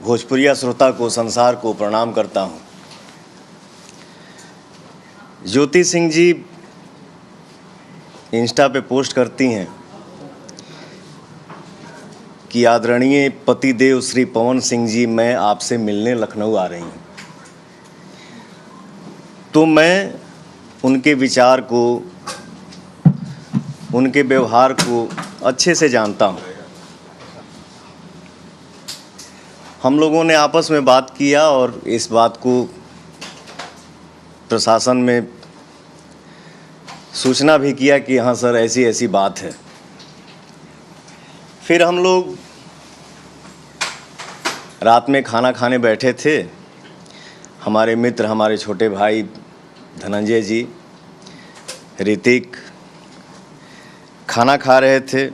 भोजपुरिया श्रोता को, संसार को प्रणाम करता हूँ। ज्योति सिंह जी इंस्टा पे पोस्ट करती हैं कि आदरणीय पतिदेव श्री पवन सिंह जी, मैं आपसे मिलने लखनऊ आ रही हूँ। तो मैं उनके विचार को, उनके व्यवहार को अच्छे से जानता हूँ। हम लोगों ने आपस में बात किया और इस बात को प्रशासन में सूचना भी किया कि हाँ सर, ऐसी ऐसी बात है। फिर हम लोग रात में खाना खाने बैठे थे। हमारे मित्र, हमारे छोटे भाई धनंजय जी, ऋतिक खाना खा रहे थे।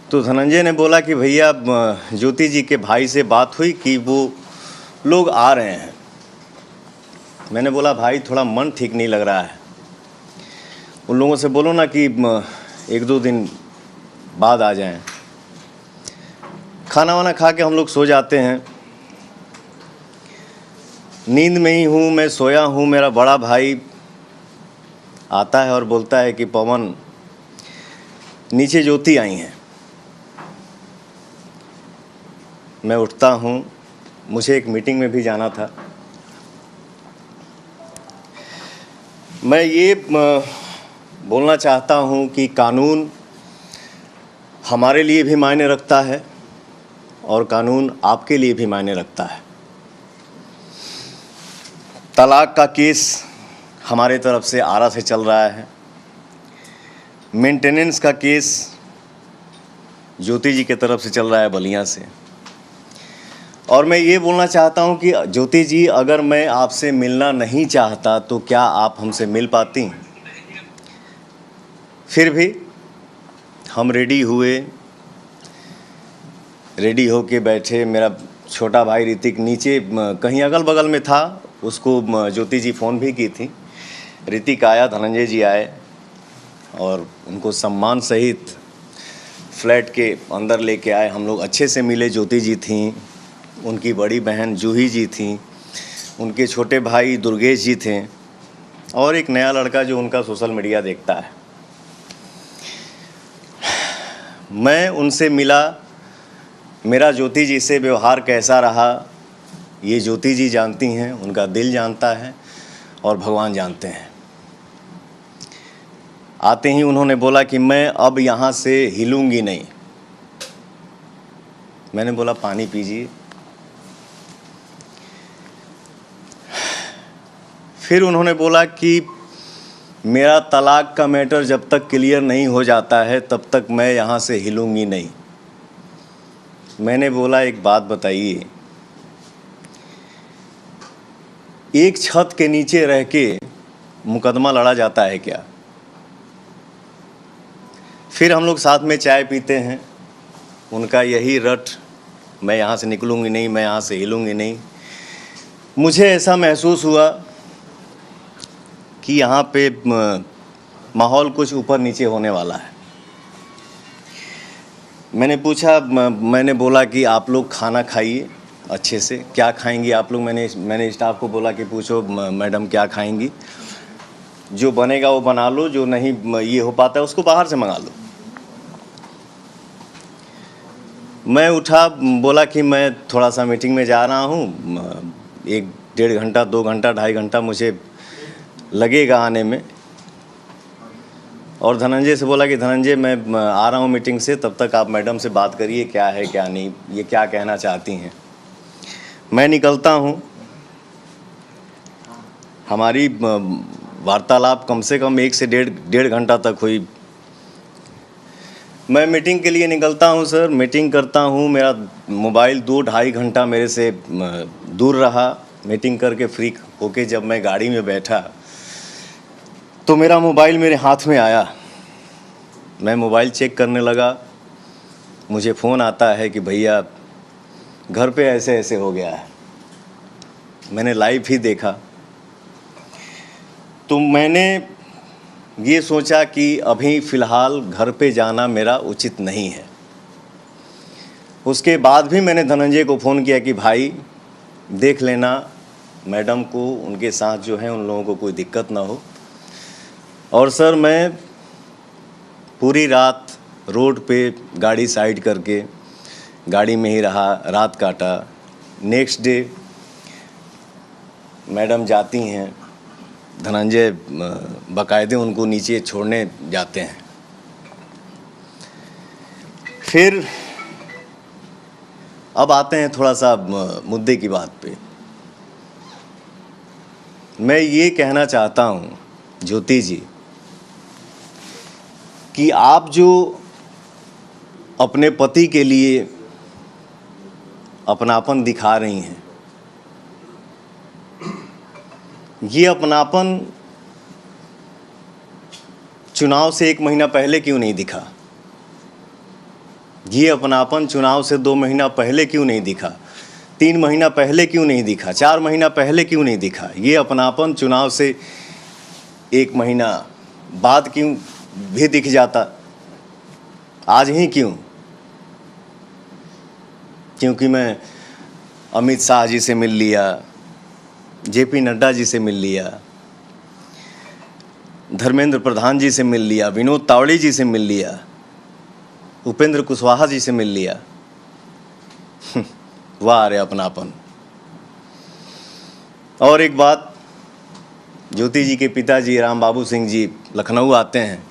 तो धनंजय ने बोला कि भैया, ज्योति जी के भाई से बात हुई कि वो लोग आ रहे हैं। मैंने बोला भाई, थोड़ा मन ठीक नहीं लग रहा है, उन लोगों से बोलो ना कि 1-2 दिन बाद आ जाएं। खाना वाना खा के हम लोग सो जाते हैं। नींद में ही हूँ, मैं सोया हूँ। मेरा बड़ा भाई आता है और बोलता है कि पवन, नीचे ज्योति आई हैं। मैं उठता हूँ, मुझे एक मीटिंग में भी जाना था। मैं ये बोलना चाहता हूँ कि कानून हमारे लिए भी मायने रखता है और कानून आपके लिए भी मायने रखता है। तलाक का केस हमारे तरफ से आरा से चल रहा है। मेंटेनेंस का केस ज्योति जी के तरफ से चल रहा है, बलिया से। और मैं ये बोलना चाहता हूँ कि ज्योति जी, अगर मैं आपसे मिलना नहीं चाहता तो क्या आप हमसे मिल पाती? फिर भी हम रेडी हुए, रेडी होके बैठे। मेरा छोटा भाई ऋतिक नीचे कहीं अगल बगल में था, उसको ज्योति जी फ़ोन भी की थी। ऋतिक आया, धनंजय जी आए और उनको सम्मान सहित फ्लैट के अंदर लेके आए। हम लोग अच्छे से मिले। ज्योति जी थीं, उनकी बड़ी बहन जूही जी थीं, उनके छोटे भाई दुर्गेश जी थे और एक नया लड़का जो उनका सोशल मीडिया देखता है। मैं उनसे मिला। मेरा ज्योति जी से व्यवहार कैसा रहा, ये ज्योति जी जानती हैं, उनका दिल जानता है और भगवान जानते हैं। आते ही उन्होंने बोला कि मैं अब यहाँ से हिलूंगी नहीं। मैंने बोला पानी पीजिए। फिर उन्होंने बोला कि मेरा तलाक का मैटर जब तक क्लियर नहीं हो जाता है तब तक मैं यहाँ से हिलूंगी नहीं। मैंने बोला एक बात बताइए, एक छत के नीचे रह के मुकदमा लड़ा जाता है क्या? फिर हम लोग साथ में चाय पीते हैं। उनका यही रट, मैं यहाँ से निकलूँगी नहीं, मैं यहाँ से हिलूँगी नहीं। मुझे ऐसा महसूस हुआ कि यहाँ पे माहौल कुछ ऊपर नीचे होने वाला है। मैंने बोला कि आप लोग खाना खाइए अच्छे से। क्या खाएंगी आप लोग? मैंने स्टाफ को बोला कि पूछो मैडम क्या खाएंगी, जो बनेगा वो बना लो, जो नहीं ये हो पाता है उसको बाहर से मंगा लो। मैं उठा, बोला कि मैं थोड़ा सा मीटिंग में जा रहा हूँ, 1-1.5 घंटा, 2 घंटा, 2.5 घंटा मुझे लगेगा आने में। और धनंजय से बोला कि धनंजय, मैं आ रहा हूँ मीटिंग से, तब तक आप मैडम से बात करिए क्या है क्या नहीं, ये क्या कहना चाहती हैं। मैं निकलता हूँ। हमारी वार्तालाप कम से कम 1 से 1.5 घंटा तक हुई। मैं मीटिंग के लिए निकलता हूँ सर, मीटिंग करता हूँ। मेरा मोबाइल 2-2.5 घंटा मेरे से दूर रहा। मीटिंग करके फ्री होके जब मैं गाड़ी में बैठा तो मेरा मोबाइल मेरे हाथ में आया। मैं मोबाइल चेक करने लगा। मुझे फ़ोन आता है कि भैया घर पे ऐसे ऐसे हो गया है। मैंने लाइव ही देखा। तो मैंने ये सोचा कि अभी फ़िलहाल घर पे जाना मेरा उचित नहीं है। उसके बाद भी मैंने धनंजय को फ़ोन किया कि भाई देख लेना मैडम को, उनके साथ जो है उन लोगों को कोई दिक्कत ना हो। और सर मैं पूरी रात रोड पे गाड़ी साइड करके गाड़ी में ही रहा, रात काटा। नेक्स्ट डे मैडम जाती हैं, धनंजय बाकायदे उनको नीचे छोड़ने जाते हैं। फिर अब आते हैं थोड़ा सा मुद्दे की बात पे। मैं ये कहना चाहता हूँ ज्योति जी कि आप जो अपने पति के लिए अपनापन दिखा रही हैं, ये अपनापन चुनाव से 1 महीना पहले क्यों नहीं दिखा? ये अपनापन चुनाव से 2 महीना पहले क्यों नहीं दिखा? 3 महीना पहले क्यों नहीं दिखा? 4 महीना पहले क्यों नहीं दिखा? ये अपनापन चुनाव से 1 महीना बाद क्यों भी दिख जाता? आज ही क्यों? क्योंकि मैं अमित शाह जी से मिल लिया, जेपी नड्डा जी से मिल लिया, धर्मेंद्र प्रधान जी से मिल लिया, विनोद तावड़े जी से मिल लिया, उपेंद्र कुशवाहा जी से मिल लिया। वाह रे अपनापन। और एक बात, ज्योति जी के पिताजी राम बाबू सिंह जी लखनऊ आते हैं,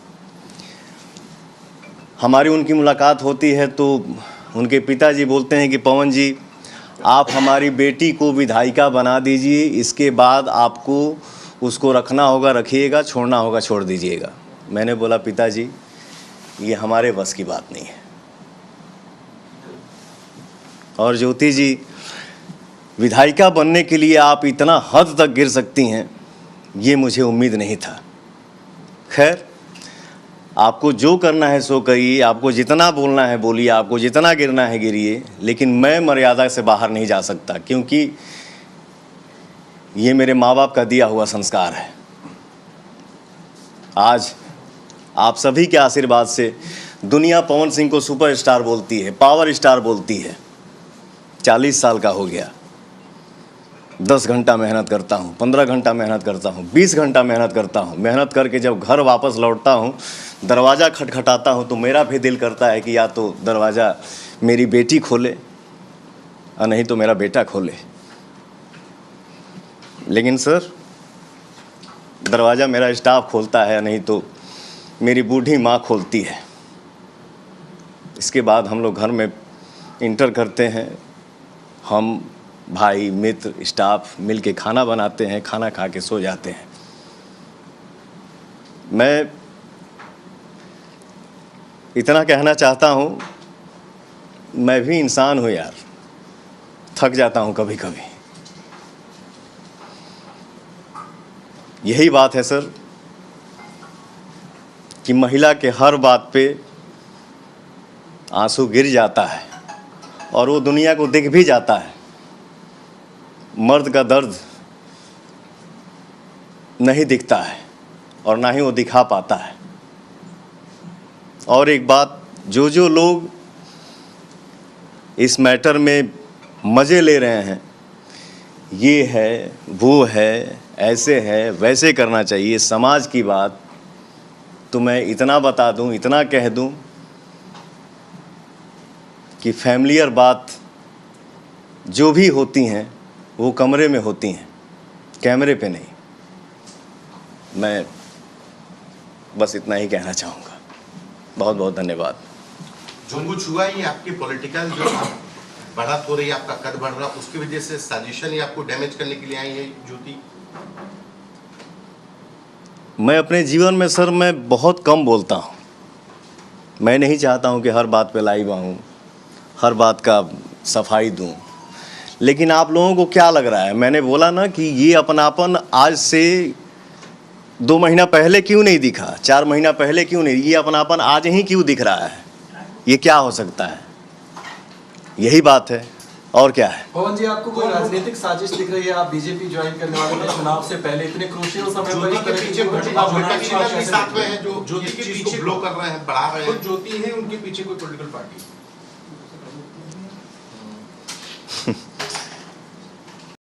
हमारी उनकी मुलाकात होती है तो उनके पिताजी बोलते हैं कि पवन जी आप हमारी बेटी को विधायिका बना दीजिए, इसके बाद आपको उसको रखना होगा रखिएगा, छोड़ना होगा छोड़ दीजिएगा। मैंने बोला पिताजी ये हमारे बस की बात नहीं है। और ज्योति जी विधायिका बनने के लिए आप इतना हद तक गिर सकती हैं, ये मुझे उम्मीद नहीं था। खैर आपको जो करना है सो करिए, आपको जितना बोलना है बोलिए, आपको जितना गिरना है गिरिए, लेकिन मैं मर्यादा से बाहर नहीं जा सकता, क्योंकि ये मेरे माँ बाप का दिया हुआ संस्कार है। आज आप सभी के आशीर्वाद से दुनिया पवन सिंह को सुपरस्टार बोलती है, पावर स्टार बोलती है। 40 साल का हो गया, 10 घंटा मेहनत करता हूँ, 15 घंटा मेहनत करता हूँ, 20 घंटा मेहनत करता हूँ। मेहनत करके जब घर वापस लौटता हूँ, दरवाज़ा खटखटाता हूँ तो मेरा भी दिल करता है कि या तो दरवाज़ा मेरी बेटी खोले और नहीं तो मेरा बेटा खोले। लेकिन सर दरवाज़ा मेरा स्टाफ खोलता है, नहीं तो मेरी बूढ़ी माँ खोलती है। इसके बाद हम लोग घर में इंटर करते हैं, हम भाई मित्र स्टाफ मिल के खाना बनाते हैं, खाना खा के सो जाते हैं। मैं इतना कहना चाहता हूँ, मैं भी इंसान हूँ यार, थक जाता हूँ कभी कभी। यही बात है सर कि महिला के हर बात पे आंसू गिर जाता है और वो दुनिया को दिख भी जाता है। मर्द का दर्द नहीं दिखता है और ना ही वो दिखा पाता है। और एक बात, जो लोग इस मैटर में मज़े ले रहे हैं, ये है वो है, ऐसे है वैसे करना चाहिए, समाज की बात, तो मैं इतना बता दूं, इतना कह दूं कि फैमिलियर बात जो भी होती हैं वो कमरे में होती हैं, कैमरे पे नहीं। मैं बस इतना ही कहना चाहूँगा। बहुत बहुत धन्यवाद। जो कुछ हुआ ये आपकी पॉलिटिकल जो बढ़त हो रही है, आपका कद बढ़ रहा, उसकी वजह से साजिशन ही आपको डैमेज करने के लिए आई है ज्योति? मैं अपने जीवन में सर मैं बहुत कम बोलता हूँ। मैं नहीं चाहता हूँ कि हर बात पे लाइव आऊँ, हर बात का सफाई दूँ। लेकिन आप लोगों को क्या लग रहा है? मैंने बोला ना कि ये अपनापन आज से 2 महीना पहले क्यों नहीं दिखा, 4 महीना पहले क्यों नहीं, ये अपनापन आज ही क्यों दिख रहा है? ये क्या हो सकता है? यही बात है और क्या है। पवन जी आपको कोई राजनीतिक साजिश दिख रही है? आप बीजेपी ज्वाइन करने वाले थे चुनाव से पहले, इतने क्रूशियल समय पर ज्योति के पीछे साथ में है जो ज्योति के पीछे ब्लो कर रहे हैं, बढ़ा रहे हैं। ज्योति है उनके पीछे कोई पॉलिटिकल पार्टी? हैं